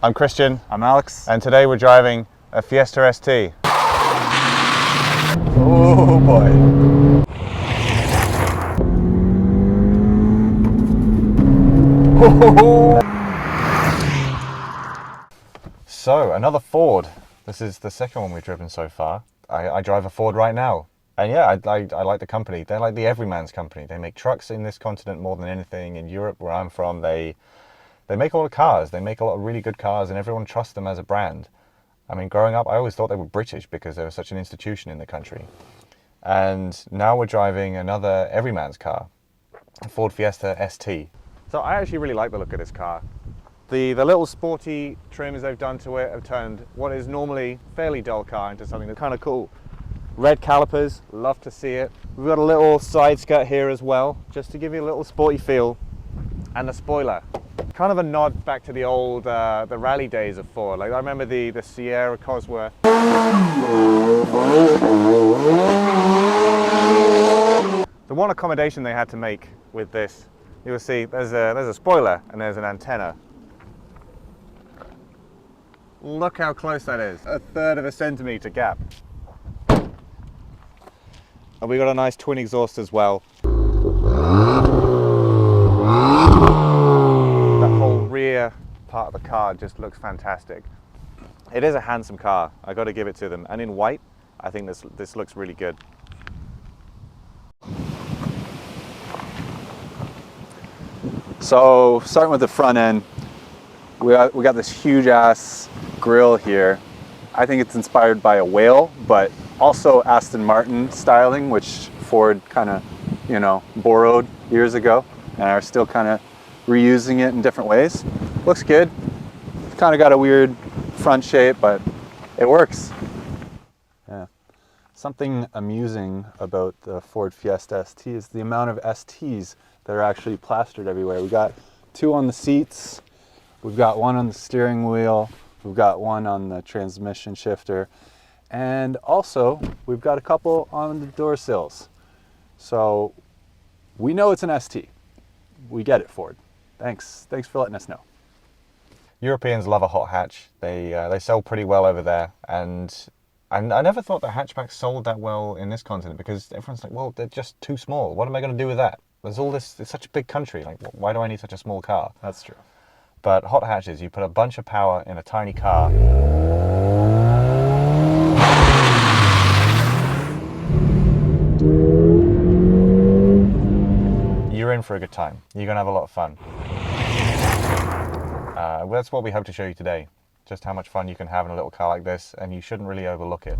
I'm Christian. I'm Alex. And today we're driving a Fiesta ST. Oh boy. So, another Ford. This is the second one we've driven so far. I drive a Ford right now. And yeah, I like the company. They're like the everyman's company. They make trucks in this continent more than anything. In Europe, where I'm from, they make a lot of cars. They make a lot of really good cars, and everyone trusts them as a brand. I mean, growing up, I always thought they were British because they were such an institution in the country. And now we're driving another everyman's car, a Ford Fiesta ST. So I actually really like the look of this car. The little sporty trims they've done to it have turned what is normally a fairly dull car into something that's kind of cool. Red calipers, love to see it. We've got a little side skirt here as well, just to give you a little sporty feel. And the spoiler, kind of a nod back to the old, the rally days of Ford. Like I remember the Sierra Cosworth. The one accommodation they had to make with this, you'll see there's a spoiler and there's an antenna. Look how close that is, 1/3 of a centimetre gap. And we got a nice twin exhaust as well. That whole rear part of the car just looks fantastic. It is a handsome car, I got to give it to them. And in white, I think this looks really good. So starting with the front end, we got this huge ass grille here. I think it's inspired by a whale, but also Aston Martin styling, which Ford kind of, borrowed years ago and are still kind of reusing it in different ways. Looks good. Kind of got a weird front shape, but it works. Yeah. Something amusing about the Ford Fiesta ST is the amount of STs that are actually plastered everywhere. We got 2 on the seats. We've got 1 on the steering wheel. We've got 1 on the transmission shifter. And also, we've got a couple on the door sills. So we know it's an ST. We get it, Ford. Thanks for letting us know. Europeans love a hot hatch. They sell pretty well over there. And I never thought the hatchbacks sold that well in this continent because everyone's like, well, they're just too small. What am I going to do with that? There's all this, it's such a big country. Like, why do I need such a small car? That's true. But hot hatches, you put a bunch of power in a tiny car. You're in for a good time. You're going to have a lot of fun. That's what we hope to show you today. Just how much fun you can have in a little car like this, and you shouldn't really overlook it.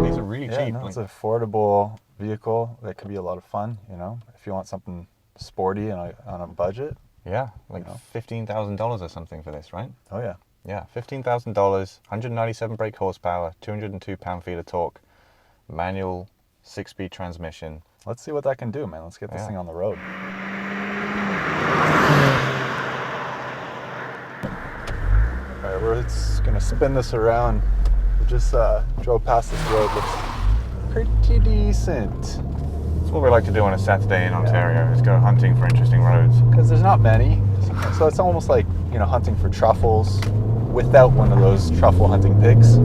These are really cheap. No, it's an affordable vehicle that could be a lot of fun, if you want something sporty and on a budget. Yeah, like $15,000 or something for this, right? Oh yeah. Yeah, $15,000, 197 brake horsepower, 202 pound-feet of torque, manual, 6-speed transmission. Let's see what that can do, man. Let's get this thing on the road. All right, we're just gonna spin this around. We just drove past this road. Looks pretty decent. That's what we like to do on a Saturday in Ontario, is go hunting for interesting roads. Because there's not many, so it's almost like hunting for truffles without one of those truffle hunting pigs.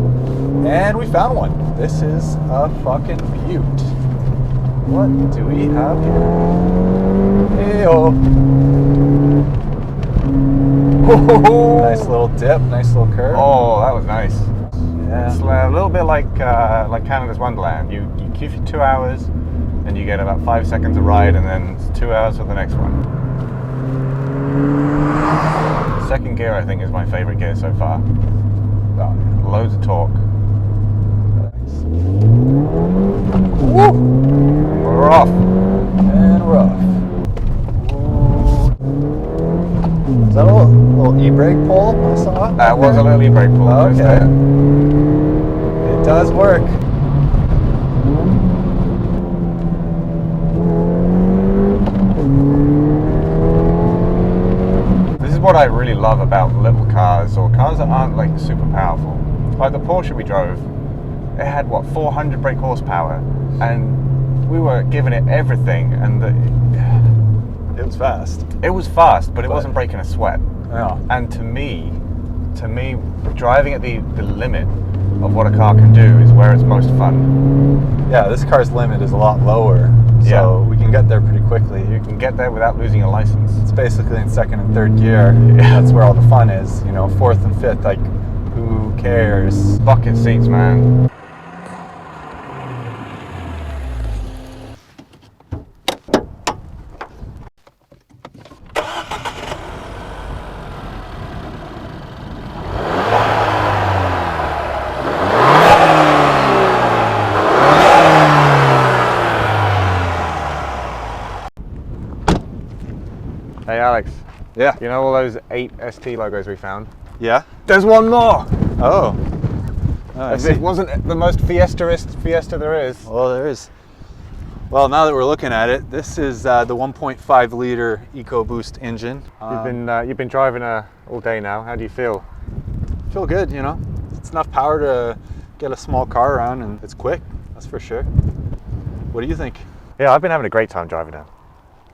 And we found one. This is a fucking beaut. What do we have here? Hey-oh. Nice little dip, nice little curve. Oh, that was nice. Yeah. It's a little bit like Canada's Wonderland. You queue for 2 hours, and you get about 5 seconds of ride, and then it's 2 hours for the next one. The second gear, I think, is my favorite gear so far. Loads of torque. Nice. Woo! We're off. And we're off. Is that a little e-brake pull I saw? That was a little e-brake pull. Okay. It does work. This is what I really love about little cars, or cars that aren't like super powerful. Like the Porsche we drove, it had what, 400 brake horsepower, and we were giving it everything, and It was fast. it was fast, but it wasn't breaking a sweat. No. And to me, driving at the limit of what a car can do is where it's most fun. Yeah, this car's limit is a lot lower, so Yeah. we can get there pretty quickly. You can get there without losing a license. It's basically in second and third gear. That's where all the fun is. You know, fourth and fifth, like, who cares? Bucket seats, man. Hey Alex, Yeah. you know all those 8 ST logos we found? Yeah? There's one more! Oh. I If see. it wasn't the most Fiesta-ist Fiesta there is. Well, there is. Well, now that we're looking at it, this is the 1.5 liter EcoBoost engine. You've been driving all day now. How do you feel? Feel good, you know. It's enough power to get a small car around, and it's quick, that's for sure. What do you think? Yeah, I've been having a great time driving it.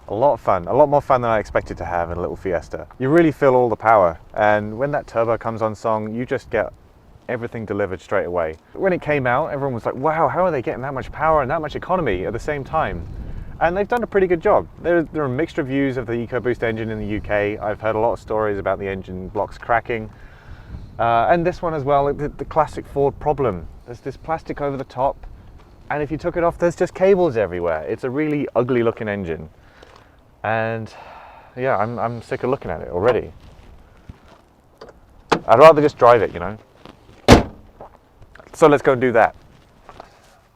A lot of fun, a lot more fun than I expected to have in a little Fiesta. You really feel all the power, and when that turbo comes on song, you just get everything delivered straight away. When it came out, everyone was like, wow, how are they getting that much power and that much economy at the same time? And they've done a pretty good job. There are mixed reviews of the EcoBoost engine in the UK. I've heard a lot of stories about the engine blocks cracking. And this one as well, the classic Ford problem. There's this plastic over the top, and if you took it off, there's just cables everywhere. It's a really ugly looking engine. And yeah, I'm sick of looking at it already. I'd rather just drive it, you know. So let's go and do that.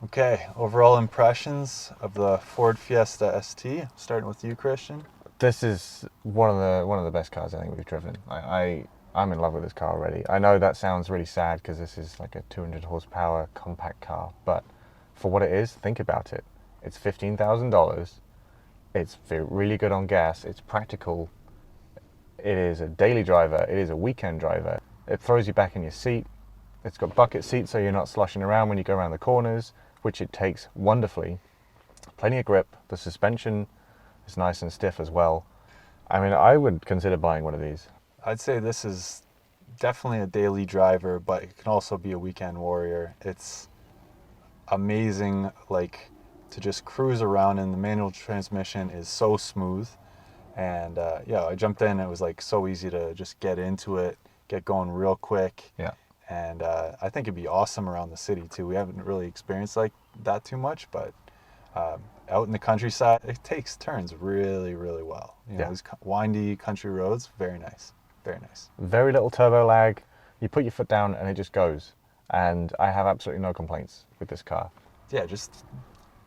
Okay, overall impressions of the Ford Fiesta ST, starting with you, Christian. This is one of the best cars I think we've driven. I'm in love with this car already. I know that sounds really sad because this is like a 200 horsepower compact car, but for what it is, think about it. It's $15,000. It's really good on gas. It's practical. It is a daily driver. It is a weekend driver. It throws you back in your seat. It's got bucket seats so you're not sloshing around when you go around the corners, which it takes wonderfully. Plenty of grip. The suspension is nice and stiff as well. I mean, I would consider buying one of these. I'd say this is definitely a daily driver, but it can also be a weekend warrior. It's amazing, like, to just cruise around, and the manual transmission is so smooth. And yeah, I jumped in. It was like so easy to just get into it, get going real quick. Yeah. And I think it'd be awesome around the city too. We haven't really experienced like that too much, but out in the countryside, it takes turns really, really well. You know, these windy country roads, very nice, very nice. Very little turbo lag. You put your foot down and it just goes. And I have absolutely no complaints with this car. Yeah, just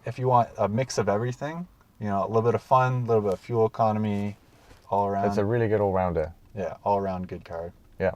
if you want a mix of everything, you know, a little bit of fun, a little bit of fuel economy, all around. It's a really good all-rounder. Yeah, all around good car. Yeah.